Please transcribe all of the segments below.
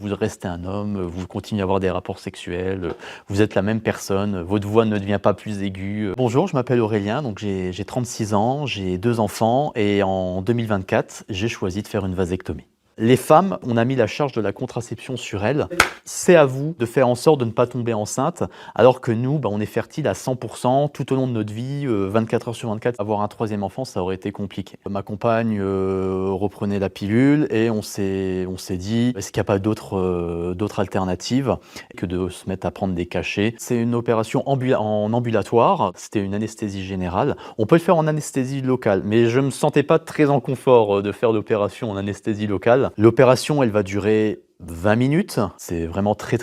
vous restez un homme, vous continuez à avoir des rapports sexuels, vous êtes la même personne, votre voix ne devient pas plus aiguë. Bonjour, je m'appelle Aurélien, donc j'ai 36 ans, j'ai 2 enfants et en 2024, j'ai choisi de faire une vasectomie. Les femmes, on a mis la charge de la contraception sur elles. C'est à vous de faire en sorte de ne pas tomber enceinte, alors que nous, on est fertile à 100% tout au long de notre vie, 24 heures sur 24. Avoir un troisième enfant, ça aurait été compliqué. Ma compagne reprenait la pilule et on s'est dit, est-ce qu'il n'y a pas d'autres alternatives que de se mettre à prendre des cachets? C'est une opération en ambulatoire, c'était une anesthésie générale. On peut le faire en anesthésie locale, mais je ne me sentais pas très en confort de faire l'opération en anesthésie locale. L'opération, elle va durer 20 minutes, c'est vraiment très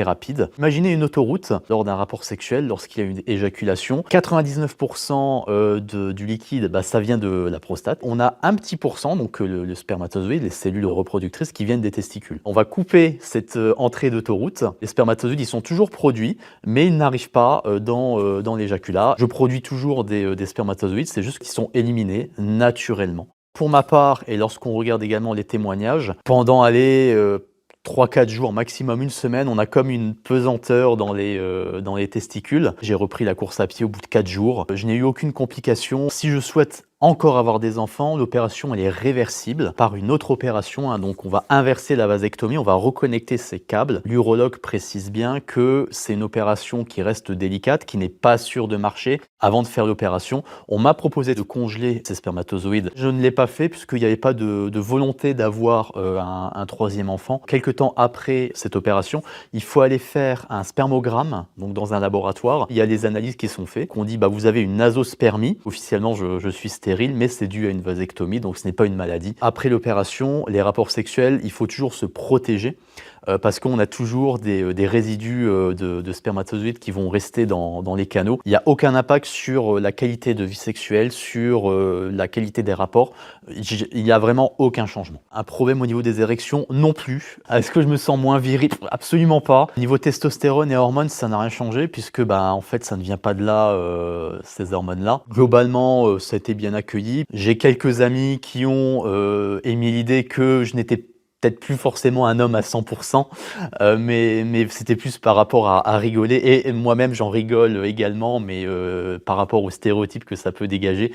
rapide. Imaginez une autoroute lors d'un rapport sexuel, lorsqu'il y a une éjaculation. 99% du liquide, ça vient de la prostate. On a un petit pourcent, donc le spermatozoïde, les cellules reproductrices qui viennent des testicules. On va couper cette entrée d'autoroute. Les spermatozoïdes, ils sont toujours produits, mais ils n'arrivent pas dans l'éjaculat. Je produis toujours des spermatozoïdes, c'est juste qu'ils sont éliminés naturellement. Pour ma part, et lorsqu'on regarde également les témoignages, pendant 3-4 jours, maximum une semaine, on a comme une pesanteur dans les testicules. J'ai repris la course à pied au bout de 4 jours. Je n'ai eu aucune complication. Si je souhaite encore avoir des enfants, l'opération elle est réversible par une autre opération. Donc on va inverser la vasectomie, on va reconnecter ces câbles. L'urologue précise bien que c'est une opération qui reste délicate, qui n'est pas sûre de marcher. Avant de faire l'opération, on m'a proposé de congeler ces spermatozoïdes. Je ne l'ai pas fait puisqu'il n'y avait pas de volonté d'avoir un troisième enfant. Quelque temps après cette opération, il faut aller faire un spermogramme, donc dans un laboratoire. Il y a les analyses qui sont faites, qu'on dit vous avez une nasospermie. Officiellement, je suis stérile, mais c'est dû à une vasectomie, donc ce n'est pas une maladie. Après l'opération, les rapports sexuels, il faut toujours se protéger parce qu'on a toujours des résidus de spermatozoïdes qui vont rester dans les canaux. Il n'y a aucun impact sur la qualité de vie sexuelle, sur la qualité des rapports. Il n'y a vraiment aucun changement. Un problème au niveau des érections, non plus. Est-ce que je me sens moins viril? Absolument pas. Niveau testostérone et hormones, ça n'a rien changé puisque en fait, ça ne vient pas de là, ces hormones-là. Globalement, ça a été bien accueilli. J'ai quelques amis qui ont émis l'idée que je n'étais peut-être plus forcément un homme à 100%, mais c'était plus par rapport à rigoler. Et moi-même, j'en rigole également, mais par rapport aux stéréotypes que ça peut dégager.